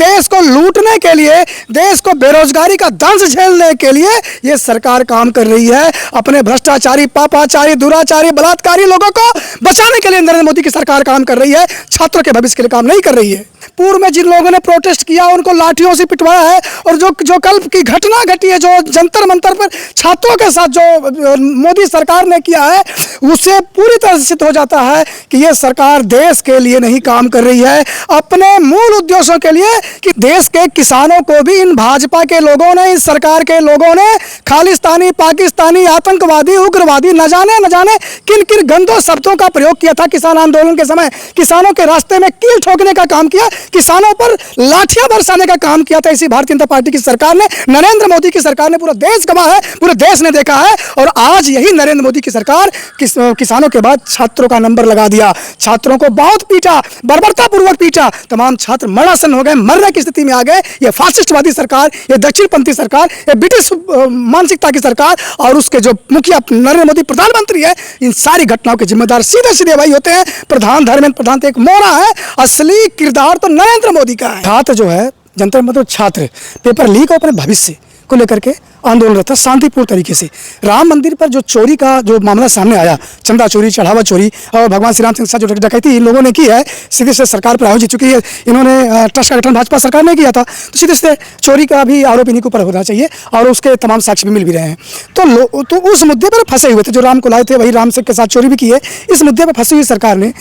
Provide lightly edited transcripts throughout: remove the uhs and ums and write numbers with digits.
देश को लूटने के लिए, देश को बेरोजगारी का दंश झेलने के लिए ये सरकार काम कर रही है। अपने भ्रष्टाचारी, पापाचारी, दुराचारी, बलात्कारी लोगों को बचाने के लिए नरेंद्र मोदी की सरकार काम कर रही है, छात्रों के भविष्य के लिए काम नहीं कर रही है। पूर्व में जिन लोगों ने प्रोटेस्ट किया उनको लाठियों से पिटवाया है, और जो कल की घटना घटी है, जो जंतर मंतर पर छात्रों के साथ जो मोदी सरकार ने किया है, उससे पूरी तरह से सिद्ध हो जाता है कि ये सरकार देश के लिए नहीं काम कर रही है, अपने मूल उद्देश्यों के लिए, कि देश के किसानों को भी इन भाजपा के लोगों ने, इस सरकार के लोगों ने खालिस्तानी, पाकिस्तानी, आतंकवादी, उग्रवादी न जाने किन किन गंदों शब्दों का प्रयोग किया था। किसान आंदोलन के समय किसानों के रास्ते में कील ठोकने का काम किया, किसानों पर लाठियां बरसाने का काम किया था इसी भारतीय जनता पार्टी की सरकार ने, नरेंद्र मोदी की सरकार ने। पूरा देश गवाह है, पूरे देश ने देखा है। और आज यही नरेंद्र मोदी की सरकार किसानों के बाद छात्रों का नंबर लगा दिया, छात्रों को बहुत पीटा, बर्बरतापूर्वक पीटा, तमाम छात्र मरणासन हो गए, मरने की स्थिति में आ गए। ये फासिस्टवादी सरकार, ये दक्षिणपंथी सरकार, ये ब्रिटिश मानसिकता की सरकार और उसके जो मुखिया नरेंद्र मोदी प्रधानमंत्री है, इन सारी घटनाओं के जिम्मेदार सीधे सीधे वही होते हैं। प्रधान धर्मेंद्र प्रधान तो एक मोरा है, असली किरदार तो नरेंद्र मोदी का है। छात्र जो है, जनता मतलब छात्र पेपर लीक और अपने भविष्य को लेकर के आंदोलन रहता है शांतिपूर्ण तरीके से। राम मंदिर पर जो चोरी का जो मामला सामने आया, चंदा चोरी, चढ़ावा चोरी और भगवान श्री राम सिंह के साथ जो डकैती इन लोगों ने की है, सीधे से सरकार पर आयोजित, चूंकि इन्होंने ट्रस्ट का गठन भाजपा सरकार ने किया था, तो सीधे से चोरी का भी आरोप इन्हीं के ऊपर होना चाहिए और उसके तमाम साक्ष्य भी मिल भी रहे हैं। तो उस मुद्दे पर फंसे हुए थे, जो राम को लाए थे वही राम सिंह के साथ चोरी भी की है। इस मुद्दे पर फंसी हुई सरकार ने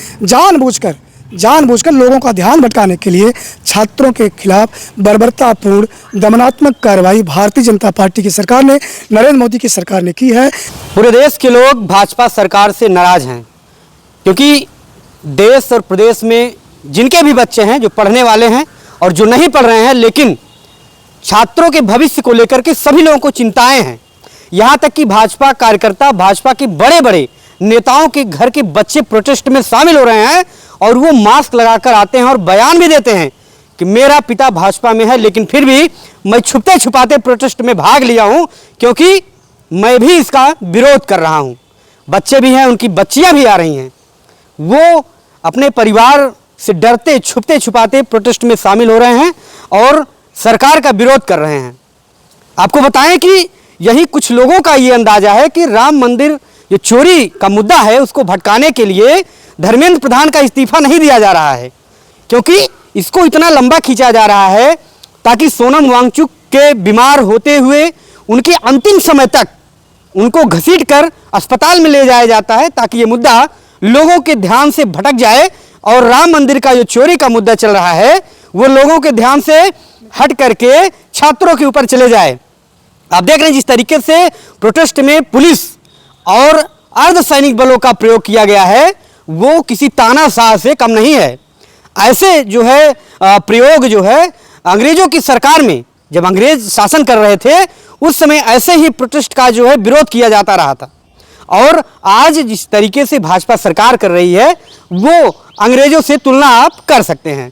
जानबूझकर लोगों का ध्यान भटकाने के लिए छात्रों के खिलाफ बर्बरतापूर्ण दमनात्मक कार्रवाई भारतीय जनता पार्टी की सरकार ने, नरेंद्र मोदी की सरकार ने की है। पूरे देश के लोग भाजपा सरकार से नाराज हैं, क्योंकि देश और प्रदेश में जिनके भी बच्चे हैं, जो पढ़ने वाले हैं और जो नहीं पढ़ रहे हैं, लेकिन छात्रों के भविष्य को लेकर के सभी लोगों को चिंताएं हैं। यहाँ तक कि भाजपा कार्यकर्ता, भाजपा के बड़े बड़े नेताओं के घर के बच्चे प्रोटेस्ट में शामिल हो रहे हैं और वो मास्क लगाकर आते हैं और बयान भी देते हैं कि मेरा पिता भाजपा में है, लेकिन फिर भी मैं छुपते छुपाते प्रोटेस्ट में भाग लिया हूं, क्योंकि मैं भी इसका विरोध कर रहा हूं। बच्चे भी हैं, उनकी बच्चियां भी आ रही हैं, वो अपने परिवार से डरते छुपते छुपाते प्रोटेस्ट में शामिल हो रहे हैं और सरकार का विरोध कर रहे हैं। आपको बताएं कि यही कुछ लोगों का ये अंदाजा है कि राम मंदिर जो चोरी का मुद्दा है उसको भटकाने के लिए धर्मेंद्र प्रधान का इस्तीफा नहीं दिया जा रहा है, क्योंकि इसको इतना लंबा खींचा जा रहा है ताकि सोनम वांगचुक के बीमार होते हुए उनके अंतिम समय तक उनको घसीटकर अस्पताल में ले जाया जाता है, ताकि ये मुद्दा लोगों के ध्यान से भटक जाए और राम मंदिर का जो चोरी का मुद्दा चल रहा है वो लोगों के ध्यान से हट करके छात्रों के ऊपर चले जाए। आप देख रहे हैं जिस तरीके से प्रोटेस्ट में पुलिस और अर्धसैनिक बलों का प्रयोग किया गया है, वो किसी तानाशाह से कम नहीं है। ऐसे जो है प्रयोग जो है अंग्रेजों की सरकार में, जब अंग्रेज शासन कर रहे थे उस समय ऐसे ही प्रोटेस्ट का जो है विरोध किया जाता रहा था। और आज जिस तरीके से भाजपा सरकार कर रही है वो अंग्रेजों से तुलना आप कर सकते हैं।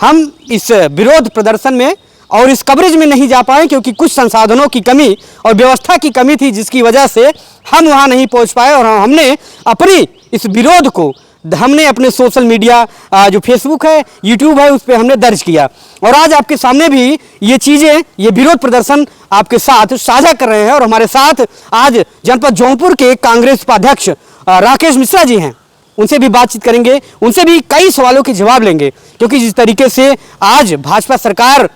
हम इस विरोध प्रदर्शन में और इस कवरेज में नहीं जा पाए क्योंकि कुछ संसाधनों की कमी और व्यवस्था की कमी थी, जिसकी वजह से हम वहां नहीं पहुंच पाए और हमने अपनी इस विरोध को हमने अपने सोशल मीडिया जो फेसबुक है, यूट्यूब है, उस पर हमने दर्ज किया और आज आपके सामने भी ये चीज़ें, ये विरोध प्रदर्शन आपके साथ साझा कर रहे हैं। और हमारे साथ आज जनपद जौनपुर के कांग्रेस उपाध्यक्ष राकेश मिश्रा जी हैं, उनसे भी बातचीत करेंगे, उनसे भी कई सवालों के जवाब लेंगे, क्योंकि जिस तरीके से आज भाजपा सरकार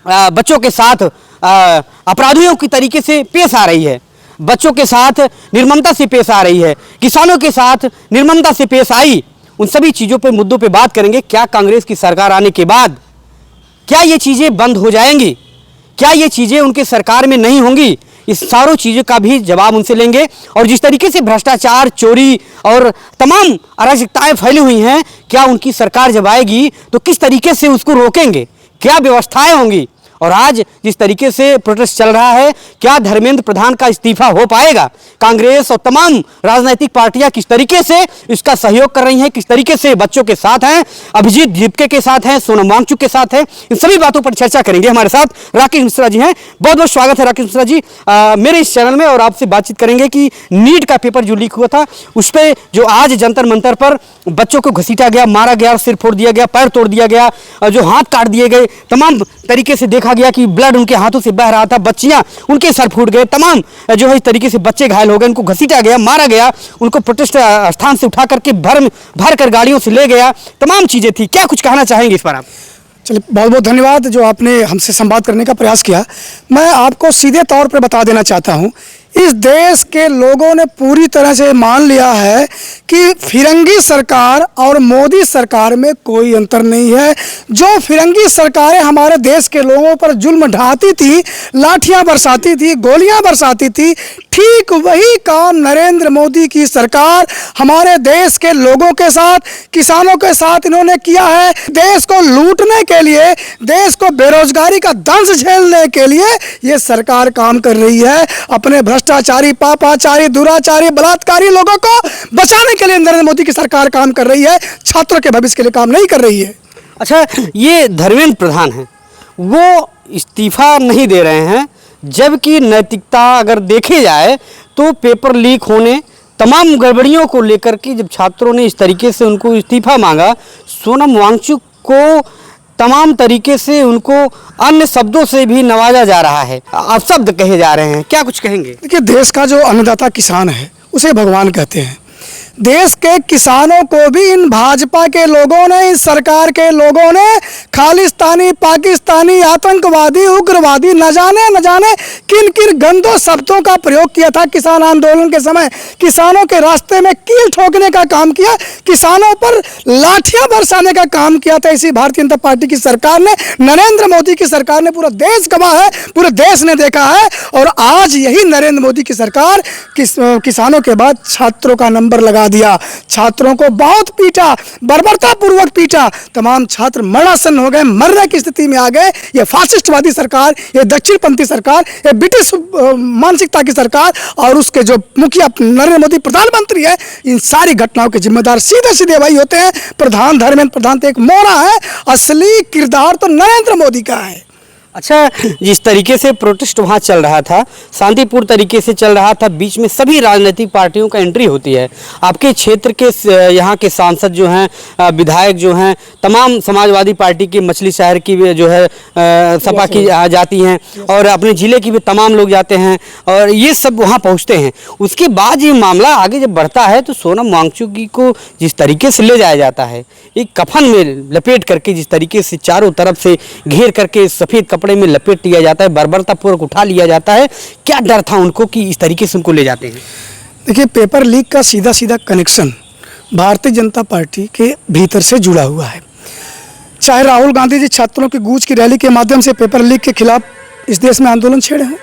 बच्चों के साथ अपराधियों की तरीके से पेश आ रही है, बच्चों के साथ निर्ममता से पेश आ रही है, किसानों के साथ निर्ममता से पेश आई, उन सभी चीज़ों पे, मुद्दों पे बात करेंगे। क्या कांग्रेस की सरकार आने के बाद क्या ये चीज़ें बंद हो जाएंगी, क्या ये चीज़ें उनके सरकार में नहीं होंगी, इस सारों चीज़ों का भी जवाब उनसे लेंगे। और जिस तरीके से भ्रष्टाचार, चोरी और तमाम अराजकताएं फैली हुई हैं, क्या उनकी सरकार जब आएगी तो किस तरीके से उसको रोकेंगे, क्या व्यवस्थाएं होंगी और आज जिस तरीके से प्रोटेस्ट चल रहा है, क्या धर्मेंद्र प्रधान का इस्तीफा हो पाएगा? कांग्रेस और तमाम राजनीतिक पार्टियां किस तरीके से इसका सहयोग कर रही हैं, किस तरीके से बच्चों के साथ हैं, अभिजीत दीपके के साथ हैं, सोनम वांगचुक के साथ हैं, इन सभी बातों पर चर्चा करेंगे। हमारे साथ राकेश मिश्रा जी हैं। बहुत बहुत स्वागत है राकेश मिश्रा जी मेरे इस चैनल में। और आपसे बातचीत करेंगे कि नीट का पेपर जो लीक हुआ था, उस पर जो आज जंतर मंतर पर बच्चों को घसीटा गया, मारा गया, सिर फोड़ दिया गया, पैर तोड़ दिया गया, जो हाथ काट दिए गए, तमाम तरीके से देखा गया कि ब्लड उनके हाथों से बह रहा था, बच्चियां उनके सर फूट गए, तमाम जो है इस तरीके से बच्चे घायल हो गए, उनको घसीटा गया, मारा गया, उनको प्रोटेस्ट स्थान से उठा करके भर कर गाड़ियों से ले गया, तमाम चीजें थी। क्या कुछ कहना चाहेंगे इस पर आप? चलिए, बहुत बहुत धन्यवाद जो आपने हमसे संवाद करने का प्रयास किया। मैं आपको सीधे तौर पर बता देना चाहता हूं, इस देश के लोगों ने पूरी तरह से मान लिया है कि फिरंगी सरकार और मोदी सरकार में कोई अंतर नहीं है। जो फिरंगी सरकारें हमारे देश के लोगों पर जुल्म ढाती थी, लाठियां बरसाती थी, गोलियां बरसाती थी, ठीक वही काम नरेंद्र मोदी की सरकार हमारे देश के लोगों के साथ, किसानों के साथ इन्होंने किया है। देश को लूटने के लिए, देश को बेरोजगारी का दंश झेलने के लिए ये सरकार काम कर रही है। अपने भ्रष्टाचारी, पापाचारी, दुराचारी, बलात्कारी लोगों को बचाने के लिए नरेंद्र मोदी की सरकार काम कर रही है, छात्रों के भविष्य के लिए काम नहीं कर रही है। अच्छा, ये धर्मेंद्र प्रधान हैं, वो इस्तीफा नहीं दे रहे हैं, जबकि नैतिकता अगर देखे जाए तो पेपर लीक होने, तमाम गड़बड़ियों को लेकर के जब छात्रों ने इस तरीके से उनको इस्तीफा मांगा, सोनम वांगचुक को तमाम तरीके से उनको अन्य शब्दों से भी नवाजा जा रहा है, अपशब्द कहे जा रहे हैं। क्या कुछ कहेंगे? देखिए, देश का जो अन्नदाता किसान है उसे भगवान कहते हैं। देश के किसानों को भी इन भाजपा के लोगों ने, इस सरकार के लोगों ने खालिस्तानी, पाकिस्तानी, आतंकवादी, उग्रवादी, न जाने किन किन गंदों शब्दों का प्रयोग किया था किसान आंदोलन के समय। किसानों के रास्ते में कील ठोकने का काम किया, किसानों पर लाठियां बरसाने का काम किया था इसी भारतीय जनता पार्टी की सरकार ने, नरेंद्र मोदी की सरकार ने। पूरा देश गवाह है, पूरे देश ने देखा है। और आज यही नरेंद्र मोदी की सरकार किसानों के बाद छात्रों का नंबर लगा दिया, छात्रों को बहुत पीटा, बर्बरता पूर्वक पीटा, तमाम छात्र मरणासन हो गए, मरने की स्थिति में आ गए। ये फासिस्टवादी सरकार, ये दक्षिणपंथी सरकार, ये ब्रिटिश मानसिकता की सरकार और उसके जो मुखिया नरेंद्र मोदी प्रधानमंत्री है, इन सारी घटनाओं के जिम्मेदार सीधे सीधे वही होते हैं। प्रधान, धर्मेंद्र प्रधान तो एक मोरा है, असली किरदार तो नरेंद्र मोदी का है। अच्छा, जिस तरीके से प्रोटेस्ट वहाँ चल रहा था, शांतिपूर्ण तरीके से चल रहा था, बीच में सभी राजनीतिक पार्टियों का एंट्री होती है। आपके क्षेत्र के यहाँ के सांसद जो हैं, विधायक जो हैं, तमाम समाजवादी पार्टी की, मछली शहर की जो है सपा की जाती हैं, और अपने ज़िले की भी तमाम लोग जाते हैं, और ये सब वहाँ पहुँचते हैं। उसके बाद ये मामला आगे जब बढ़ता है तो सोनम वांगचुक जी को जिस तरीके से ले जाया जाता है, एक कफन में लपेट करके, जिस तरीके से चारों तरफ से घेर करके सफ़ेद कपड़े में लपेट लिया जाता है, बर्बरतापूर्वक उठा लिया जाता है, क्या डर था उनको कि इस तरीके से उनको ले जाते हैं? देखिए, पेपर लीक का सीधा सीधा कनेक्शन भारतीय जनता पार्टी के भीतर से जुड़ा हुआ है। चाहे राहुल गांधी जी छात्रों की गूंज की रैली के माध्यम से पेपर लीक के खिलाफ इस देश में आंदोलन छेड़े हों,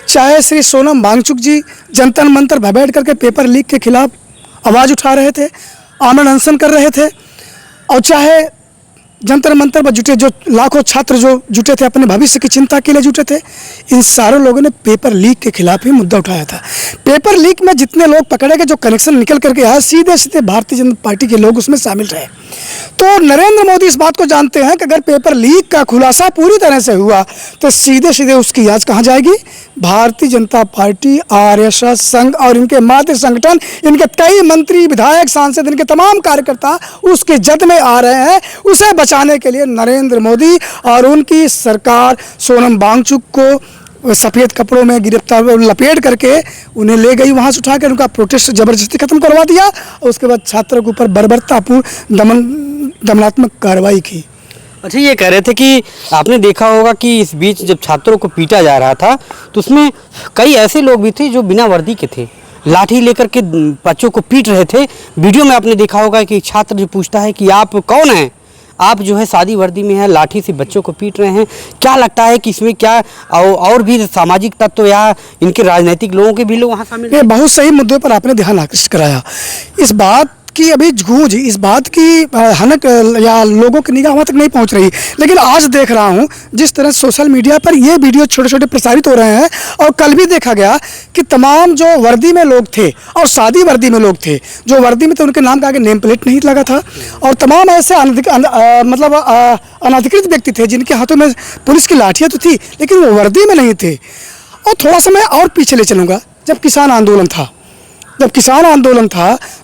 चाहे श्री सोनम वांगचुक जी जंतर मंतर पर बैठ करके पेपर लीक के खिलाफ आवाज़ उठा रहे थे, आमरण अनशन कर रहे थे, और चाहे जंतर मंतर पर जुटे जो लाखों छात्र जो जुटे थे, अपने भविष्य की चिंता के लिए जुटे थे, इन सारे लोगों ने पेपर लीक के खिलाफ ही मुद्दा उठाया था। पेपर लीक में जितने लोग पकड़े गए, जो कनेक्शन निकल करके आया, सीधे सीधे भारतीय जनता पार्टी के लोग उसमें शामिल रहे। तो नरेंद्र मोदी इस बात को जानते हैं कि अगर पेपर लीक का खुलासा पूरी तरह से हुआ तो सीधे सीधे उसकी याद कहाँ जाएगी? भारतीय जनता पार्टी, आरएसएस, संघ और इनके मातृ संगठन, इनके कई मंत्री, विधायक, सांसद, इनके तमाम कार्यकर्ता उसके जद में आ रहे हैं। उसे बचाने के लिए नरेंद्र मोदी और उनकी सरकार सोनम वांगचुक को सफ़ेद कपड़ों में गिरफ्तार लपेट करके उन्हें ले गई, वहाँ से उठा कर उनका प्रोटेस्ट जबरदस्ती खत्म करवा दिया, और उसके बाद छात्रों के ऊपर बर्बरतापूर्ण दमनात्मक कार्रवाई की। अच्छा, ये कह रहे थे कि आपने देखा होगा कि इस बीच जब छात्रों को पीटा जा रहा था तो उसमें कई ऐसे लोग भी थे जो बिना वर्दी के थे, लाठी लेकर के बच्चों को पीट रहे थे। वीडियो में आपने देखा होगा कि छात्र जो पूछता है कि आप कौन हैं, आप जो है सादी वर्दी में है, लाठी से बच्चों को पीट रहे हैं। क्या लगता है कि इसमें क्या और भी सामाजिक तत्व या इनके राजनीतिक लोगों के भी लोग वहाँ शामिल हैं? बहुत सही मुद्दे पर आपने ध्यान आकृष्ट कराया। इस बात की अभी गूंज, इस बात की हनक या लोगों की निगाह वहाँ तक नहीं पहुँच रही। लेकिन आज देख रहा हूँ जिस तरह सोशल मीडिया पर ये वीडियो छोटे छोटे प्रसारित हो रहे हैं, और कल भी देखा गया कि तमाम जो वर्दी में लोग थे और सादी वर्दी में लोग थे, जो वर्दी में थे उनके नाम का आगे नेम प्लेट नहीं लगा था, और तमाम ऐसे अनधिकृत व्यक्ति थे जिनके हाथों में पुलिस की लाठियाँ तो थी लेकिन वो वर्दी में नहीं थे। और थोड़ा सा मैं और पीछे ले चलूँगा, जब किसान आंदोलन था,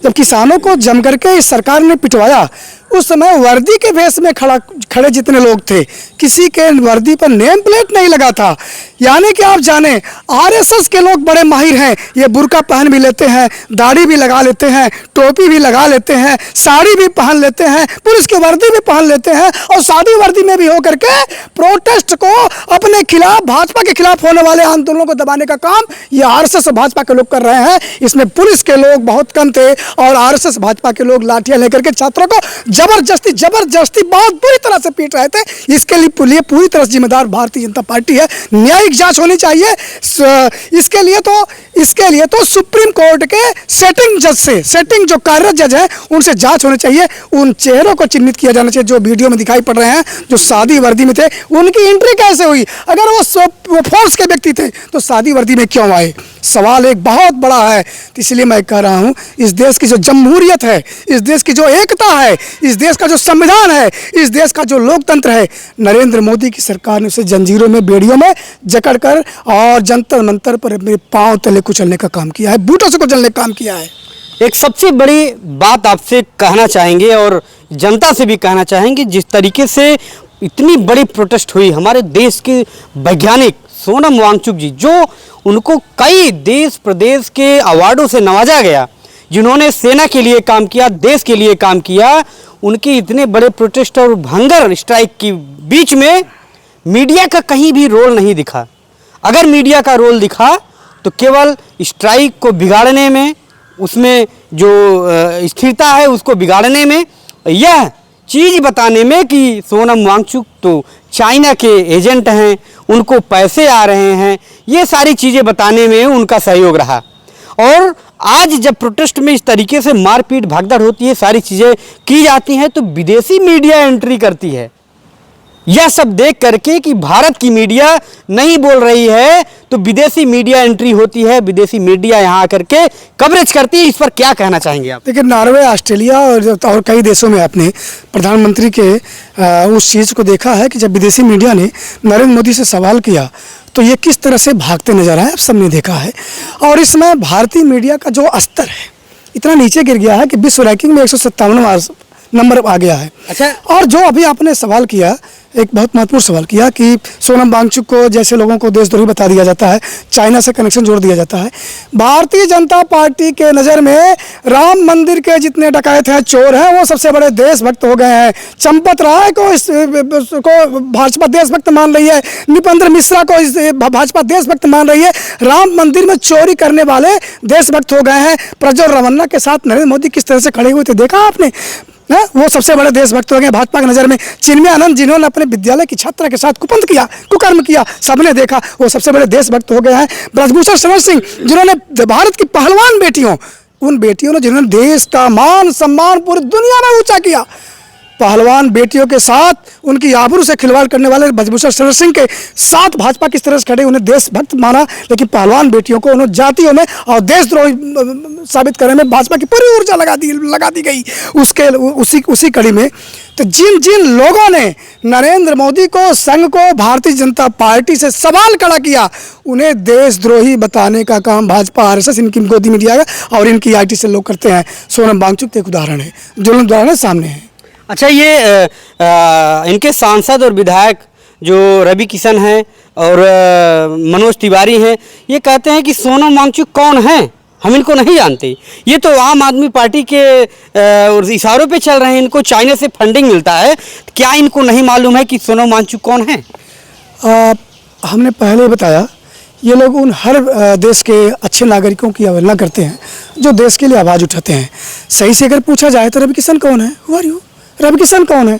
जब किसानों को जम करके इस सरकार ने पिटवाया, उस समय वर्दी के भेष में खड़े जितने लोग थे, किसी के वर्दी पर नेम प्लेट नहीं लगा था। यानी कि आप जाने आरएसएस के लोग बड़े माहिर हैं, ये बुर्का पहन भी लेते हैं, दाढ़ी भी लगा लेते हैं, टोपी भी लगा लेते हैं, साड़ी भी पहन लेते हैं, पुलिस की वर्दी भी पहन लेते हैं, और सादी वर्दी में भी होकर के प्रोटेस्ट को अपने खिलाफ, भाजपा के खिलाफ होने वाले आंदोलनों को दबाने का काम ये आरएसएस और भाजपा के लोग कर रहे हैं। इसमें पुलिस के लोग बहुत कम थे और आरएसएस भाजपा के लोग लाठियां लेकर के छात्रों को जबरदस्ती बहुत बुरी तरह से पीट रहे थे। इसके लिए पूरी तरह से जिम्मेदार भारतीय जनता पार्टी है। न्यायिक जांच होनी चाहिए। इसके लिए तो सुप्रीम कोर्ट के सेटिंग जो कार्यरत जज हैं उनसे जांच होनी चाहिए। उन चेहरों को चिन्हित किया जाना चाहिए जो वीडियो में दिखाई पड़ रहे हैं, जो सादी वर्दी में थे। उनकी एंट्री कैसे हुई? अगर वो फोर्स के व्यक्ति थे तो सादी वर्दी में क्यों आए? सवाल एक बहुत बड़ा है। तो इसलिए मैं कह रहा हूं, इस देश की जो जमहूरियत है, इस देश की जो एकता है, इस देश का जो संविधान है, इस देश का जो लोकतंत्र है, नरेंद्र मोदी की सरकार ने उसे जंजीरों में, बेड़ियों में जकड़कर और जंतर मंतर पर अपने पांव तले कुचलने का काम किया है, बूटों से कुचलने का काम किया है। एक सबसे बड़ी बात आपसे कहना चाहेंगे और जनता से भी कहना चाहेंगे, जिस तरीके से इतनी बड़ी प्रोटेस्ट हुई, हमारे देश के वैज्ञानिक सोनम वांगचुक जी, जो उनको कई देश प्रदेश के अवार्डों से नवाजा गया, जिन्होंने सेना के लिए काम किया, देश के लिए काम किया, उनके इतने बड़े प्रोटेस्ट और हंगर स्ट्राइक के बीच में मीडिया का कहीं भी रोल नहीं दिखा। अगर मीडिया का रोल दिखा तो केवल स्ट्राइक को बिगाड़ने में, उसमें जो स्थिरता है उसको बिगाड़ने में, यह चीज़ बताने में कि सोनम वांगचुक तो चाइना के एजेंट हैं, उनको पैसे आ रहे हैं, ये सारी चीज़ें बताने में उनका सहयोग रहा। और आज जब प्रोटेस्ट में इस तरीके से मारपीट भागदड़ होती है, सारी चीज़ें की जाती हैं, तो विदेशी मीडिया एंट्री करती है। यह सब देख करके कि भारत की मीडिया नहीं बोल रही है तो विदेशी मीडिया एंट्री होती है, विदेशी मीडिया यहाँ आकर के कवरेज करती है। इस पर क्या कहना चाहेंगे आप? देखिए, नॉर्वे, ऑस्ट्रेलिया और कई देशों में आपने प्रधानमंत्री के उस चीज़ को देखा है कि जब विदेशी मीडिया ने नरेंद्र मोदी से सवाल किया तो ये किस तरह से भागते नजर आए, आप सबने देखा है। और इसमें भारतीय मीडिया का जो स्तर है इतना नीचे गिर गया है कि विश्व रैंकिंग में 157वां नंबर आ गया है। अच्छा, और जो अभी आपने सवाल किया, एक बहुत महत्वपूर्ण सवाल किया कि सोनम वांगचुक को जैसे लोगों को देशद्रोही बता दिया जाता है, चाइना से कनेक्शन जोड़ दिया जाता है। भारतीय जनता पार्टी के नज़र में राम मंदिर के जितने डकैत हैं, चोर हैं, वो सबसे बड़े देशभक्त हो गए हैं। चंपत राय को भाजपा देशभक्त मान रही है, निपेंद्र मिश्रा को भाजपा देशभक्त मान रही है। राम मंदिर में चोरी करने वाले देशभक्त हो गए हैं। प्रज्वल रमन्ना के साथ नरेंद्र मोदी किस तरह से खड़े हुए थे, देखा आपने? वो सबसे बड़े देशभक्त हो गए भाजपा की नज़र में। चिन्मय आनंद, जिन्होंने अपने विद्यालय की छात्रा के साथ कुकर्म किया, सबने देखा, वो सबसे बड़े देशभक्त हो गए हैं। ब्रजभूषण शरण सिंह, जिन्होंने भारत की पहलवान बेटियों, उन बेटियों ने जिन्होंने देश का मान सम्मान पूरी दुनिया में ऊंचा किया, पहलवान बेटियों के साथ उनकी आबरू से खिलवाड़ करने वाले ब्रजभूषण शरण सिंह के साथ भाजपा किस तरह से खड़े, उन्हें देशभक्त माना, लेकिन पहलवान बेटियों को उन्होंने जातियों में और देशद्रोही साबित करने में भाजपा की पूरी ऊर्जा लगा दी गई। उसी कड़ी में तो जिन लोगों ने नरेंद्र मोदी को, संघ को, भारतीय जनता पार्टी से सवाल खड़ा किया, उन्हें देशद्रोही बताने का काम भाजपा, आरएसएस, इनकी गोदी में दिया गया और इनकी आईटी से लोग करते हैं। सोनम वांगचुक एक उदाहरण है, जो उदाहरण सामने है। अच्छा, ये इनके सांसद और विधायक जो रवि किशन हैं और मनोज तिवारी हैं, ये कहते हैं कि सोनम वांगचुक कौन है, हम इनको नहीं जानते। ये तो आम आदमी पार्टी के इशारों पे चल रहे हैं, इनको चाइना से फंडिंग मिलता है। क्या इनको नहीं मालूम है कि सोनम वांगचुक कौन है? हमने पहले बताया, ये लोग उन हर देश के अच्छे नागरिकों की अवहेलना करते हैं जो देश के लिए आवाज़ उठाते हैं। सही से अगर पूछा जाए तो रवि किशन कौन है? Who are you? Ravi Kishan कौन है?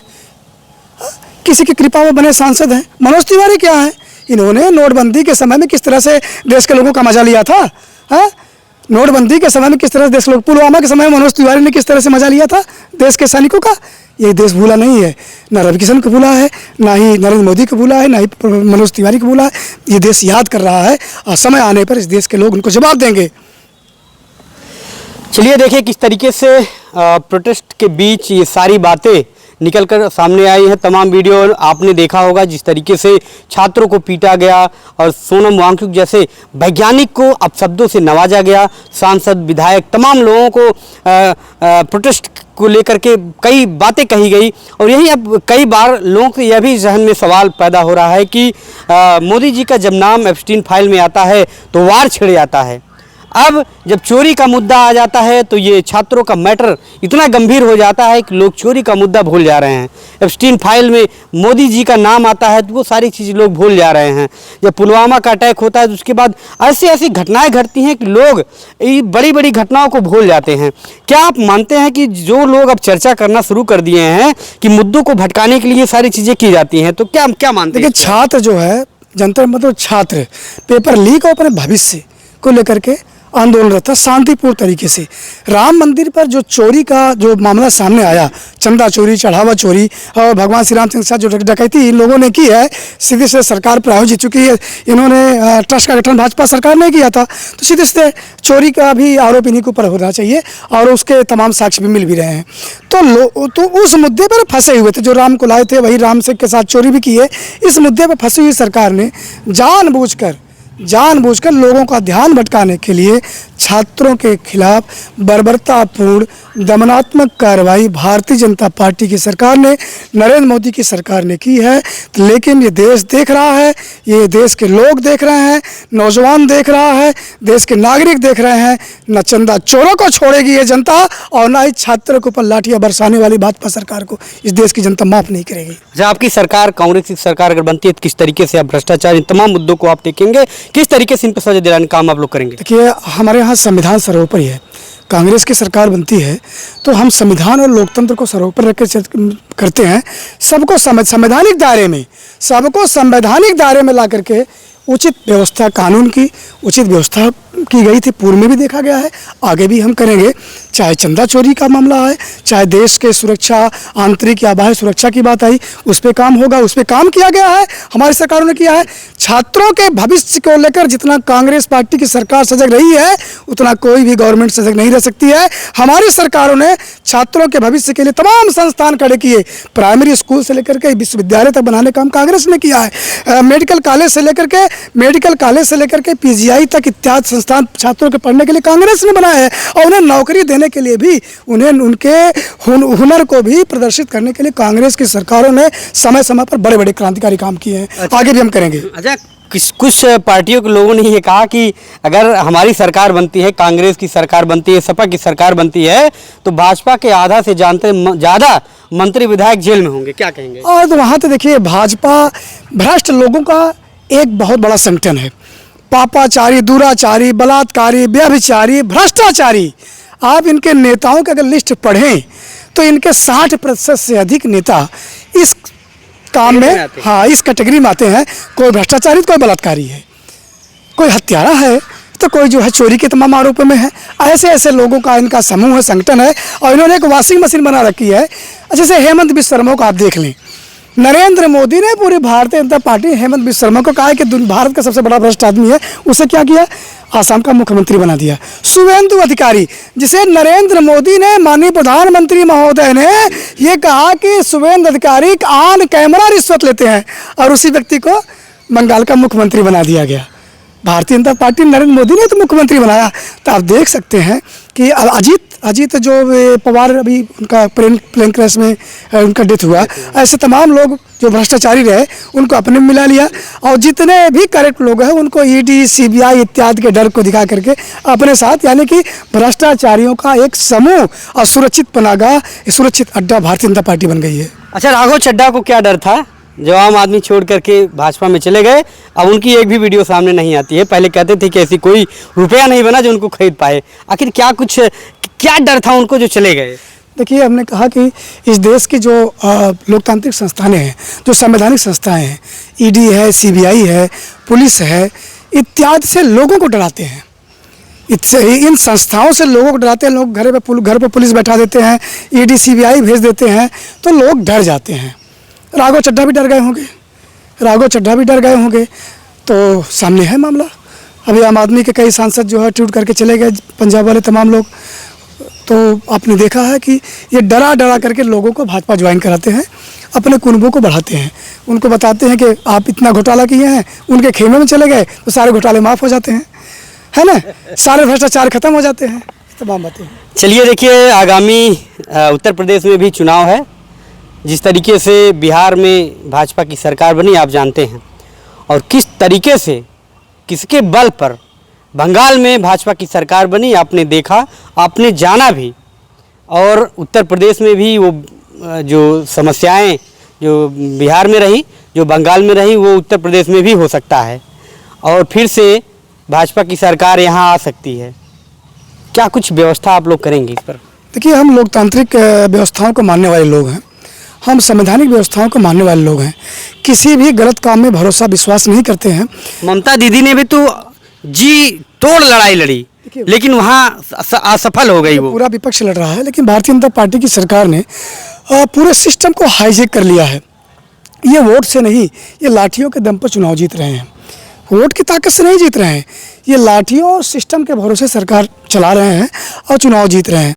किसी की कृपा में बने सांसद हैं। मनोज तिवारी क्या है? इन्होंने नोटबंदी के समय में किस तरह से देश के लोगों का मजा लिया था, नोटबंदी के समय में किस तरह से देश लोग, पुलवामा के समय में मनोज तिवारी ने किस तरह से मजा लिया था देश के सैनिकों का, ये देश भूला नहीं है। ना रवि किशन को भूला है, ना ही नरेंद्र मोदी को भूला है, ना ही मनोज तिवारी को भूला है। ये देश याद कर रहा है और समय आने पर इस देश के लोग उनको जवाब देंगे। चलिए देखिए किस तरीके से प्रोटेस्ट के बीच ये सारी बातें निकल कर सामने आई है। तमाम वीडियो आपने देखा होगा, जिस तरीके से छात्रों को पीटा गया और सोनम वांगचुक जैसे वैज्ञानिक को अपशब्दों से नवाजा गया। सांसद, विधायक, तमाम लोगों को प्रोटेस्ट को लेकर के कई बातें कही गई। और यही अब कई बार लोगों के यह भी जहन में सवाल पैदा हो रहा है कि मोदी जी का जब नाम एप्स्टीन फाइल में आता है तो वार छिड़ जाता है। अब जब चोरी का मुद्दा आ जाता है तो ये छात्रों का मैटर इतना गंभीर हो जाता है कि लोग चोरी का मुद्दा भूल जा रहे हैं। एप्स्टीन फाइल में मोदी जी का नाम आता है तो वो सारी चीज़ें लोग भूल जा रहे हैं। जब पुलवामा का अटैक होता है तो उसके बाद ऐसी ऐसी घटनाएं घटती हैं कि लोग बड़ी बड़ी घटनाओं को भूल जाते हैं। क्या आप मानते हैं कि जो लोग अब चर्चा करना शुरू कर दिए हैं कि मुद्दों को भटकाने के लिए सारी चीज़ें की जाती हैं, तो क्या मानते हैं? देखिए, छात्र जो है, जनता मतलब छात्र पेपर लीक और अपने भविष्य को लेकर के आंदोलन रहता शांतिपूर्ण तरीके से। राम मंदिर पर जो चोरी का जो मामला सामने आया, चंदा चोरी, चढ़ावा चोरी और भगवान श्री राम के साथ जो डकैती इन लोगों ने की है, सीधे से सरकार प्रायोजित चुकी है। इन्होंने ट्रस्ट का गठन भाजपा सरकार ने किया था, तो सीधे से चोरी का भी आरोप इन्हीं के ऊपर होना चाहिए और उसके तमाम साक्ष्य भी मिल भी रहे हैं। तो उस मुद्दे पर फंसे हुए थे, जो राम को लाए थे वही राम से के साथ चोरी भी की है। इस मुद्दे पर फंसी हुई सरकार ने जानबूझकर लोगों का ध्यान भटकाने के लिए छात्रों के खिलाफ बर्बरतापूर्ण दमनात्मक कार्रवाई भारतीय जनता पार्टी की सरकार ने, नरेंद्र मोदी की सरकार ने की है। लेकिन ये देश देख रहा है, ये देश के लोग देख रहे हैं, नौजवान देख रहा है, देश के नागरिक देख रहे हैं। न चंदा चोरों को छोड़ेगी ये जनता और ना ही छात्रों के ऊपर लाठियां बरसाने वाली भाजपा सरकार को इस देश की जनता माफ नहीं करेगी। जब आपकी सरकार, कांग्रेस की सरकार अगर बनती है तो किस तरीके से आप भ्रष्टाचार, इन तमाम मुद्दों को आप देखेंगे, किस तरीके से इन पर सजा दिलाने का काम आप लोग करेंगे? देखिए, हमारे यहाँ संविधान सर्वोपरि है। कांग्रेस की सरकार बनती है तो हम संविधान और लोकतंत्र को सर्वोपरि रख करते हैं। सबको संवैधानिक दायरे में ला करके उचित व्यवस्था, कानून की उचित व्यवस्था की गई थी। पूर्व में भी देखा गया है, आगे भी हम करेंगे। चाहे चंदा चोरी का मामला है, चाहे देश के सुरक्षा, आंतरिक या बाह्य सुरक्षा की बात आई, उस पर काम होगा, उस पर काम किया गया है, हमारी सरकारों ने किया है। छात्रों के भविष्य को लेकर जितना कांग्रेस पार्टी की सरकार सजग रही है, उतना कोई भी गवर्नमेंट सजग नहीं रह सकती है। हमारी सरकारों ने छात्रों के भविष्य के लिए तमाम संस्थान खड़े किए, प्राइमरी स्कूल से लेकर के विश्वविद्यालय तक बनाने का काम कांग्रेस ने किया है। मेडिकल कॉलेज से लेकर के PGI तक इत्यादि संस्थान छात्रों के पढ़ने के लिए कांग्रेस ने बनाया है। और उन्हें नौकरी देने के लिए भी, उन्हें उनके हुनर को भी प्रदर्शित करने के लिए कांग्रेस की सरकारों ने समय समय पर बड़े बड़े क्रांतिकारी काम किए हैं। आगे भी हम करेंगे। अच्छा, कुछ पार्टियों के लोगों ने ये कहा कि अगर हमारी सरकार बनती है, कांग्रेस की सरकार बनती है, सपा की सरकार बनती है, तो भाजपा के आधा से ज़्यादा मंत्री विधायक जेल में होंगे, क्या कहेंगे? और तो वहाँ तो देखिए, भाजपा भ्रष्ट लोगों का एक बहुत बड़ा संगठन है। पापाचारी, दुराचारी, बलात्कारी, व्यभिचारी, भ्रष्टाचारी। आप इनके नेताओं की अगर लिस्ट पढ़ें तो इनके 60% से अधिक नेता इस काम में, हाँ, इस कैटेगरी में आते हैं। कोई भ्रष्टाचारी, कोई बलात्कारी है, कोई हत्यारा है, तो कोई जो है चोरी के तमाम आरोपों में है। ऐसे ऐसे लोगों का इनका समूह है, संगठन है। और इन्होंने एक वॉशिंग मशीन बना रखी है। जैसे हेमंत बिस्वा शर्मा को आप देख लें, नरेंद्र मोदी ने पूरी भारतीय जनता पार्टी हेमंत बिस्वा शर्मा को कहा कि भारत का सबसे बड़ा भ्रष्ट आदमी है। उसे क्या किया? आसाम का मुख्यमंत्री बना दिया। शुभेंदु अधिकारी, जिसे नरेंद्र मोदी ने, माननीय प्रधानमंत्री महोदय ने ये कहा कि शुभेंदु अधिकारी ऑन कैमरा रिश्वत लेते हैं, और उसी व्यक्ति को बंगाल का मुख्यमंत्री बना दिया गया। भारतीय जनता पार्टी, नरेंद्र मोदी ने तो मुख्यमंत्री बनाया। तो आप देख सकते हैं कि अजीत जो पवार, अभी उनका प्लेन क्रैश में उनका डेथ हुआ, ऐसे तमाम लोग जो भ्रष्टाचारी रहे उनको अपने में मिला लिया। और जितने भी करेक्ट लोग हैं उनको ED, CBI इत्यादि के डर को दिखा करके अपने साथ, यानी कि भ्रष्टाचारियों का एक समूह और सुरक्षित पनागा, सुरक्षित अड्डा भारतीय जनता पार्टी बन गई है। अच्छा, राघव चड्ढा को क्या डर था जब आम आदमी छोड़ करके भाजपा में चले गए? अब उनकी एक भी वीडियो सामने नहीं आती है। पहले कहते थे कि ऐसी कोई रुपया नहीं बना जो उनको खरीद पाए। आखिर क्या डर था उनको जो चले गए? देखिए, हमने कहा कि इस देश की जो लोकतांत्रिक संस्थानें हैं, जो संवैधानिक संस्थाएं हैं, ED है, CBI है, पुलिस है, इत्यादि से लोगों को डराते हैं। इससे ही इन संस्थाओं से लोगों को डराते हैं। लोग घर पे पुलिस बैठा देते हैं, ईडी सीबीआई भेज देते हैं, तो लोग डर जाते हैं। राघव चड्ढा भी डर गए होंगे, तो सामने है मामला। अभी आम आदमी के कई सांसद जो है ट्वीट करके चले गए, पंजाब वाले तमाम लोग। तो आपने देखा है कि ये डरा करके लोगों को भाजपा ज्वाइन कराते हैं, अपने कुनबों को बढ़ाते हैं, उनको बताते हैं कि आप इतना घोटाला किए हैं, उनके खेमे में चले गए तो सारे घोटाले माफ़ हो जाते हैं, है ना, सारे भ्रष्टाचार खत्म हो जाते हैं, तमाम बातें। चलिए देखिए, आगामी उत्तर प्रदेश में भी चुनाव है। जिस तरीके से बिहार में भाजपा की सरकार बनी आप जानते हैं, और किस तरीके से किसके बल पर बंगाल में भाजपा की सरकार बनी आपने देखा, आपने जाना भी। और उत्तर प्रदेश में भी वो जो समस्याएं जो बिहार में रही, जो बंगाल में रही, वो उत्तर प्रदेश में भी हो सकता है, और फिर से भाजपा की सरकार यहाँ आ सकती है। क्या कुछ व्यवस्था आप लोग करेंगे इस पर? देखिए, हम लोकतांत्रिक व्यवस्थाओं को मानने वाले लोग हैं, हम संवैधानिक व्यवस्थाओं को मानने वाले लोग हैं, किसी भी गलत काम में भरोसा विश्वास नहीं करते हैं। ममता दीदी ने भी तो जी तोड़ लड़ाई लड़ी, लेकिन वहाँ असफल हो गई। वो पूरा विपक्ष लड़ रहा है, लेकिन भारतीय जनता पार्टी की सरकार ने पूरे सिस्टम को हाईजैक कर लिया है। ये वोट से नहीं, ये लाठियों के दम पर चुनाव जीत रहे हैं, वोट की ताकत से नहीं जीत रहे हैं। ये लाठियों और सिस्टम के भरोसे सरकार चला रहे हैं और चुनाव जीत रहे हैं।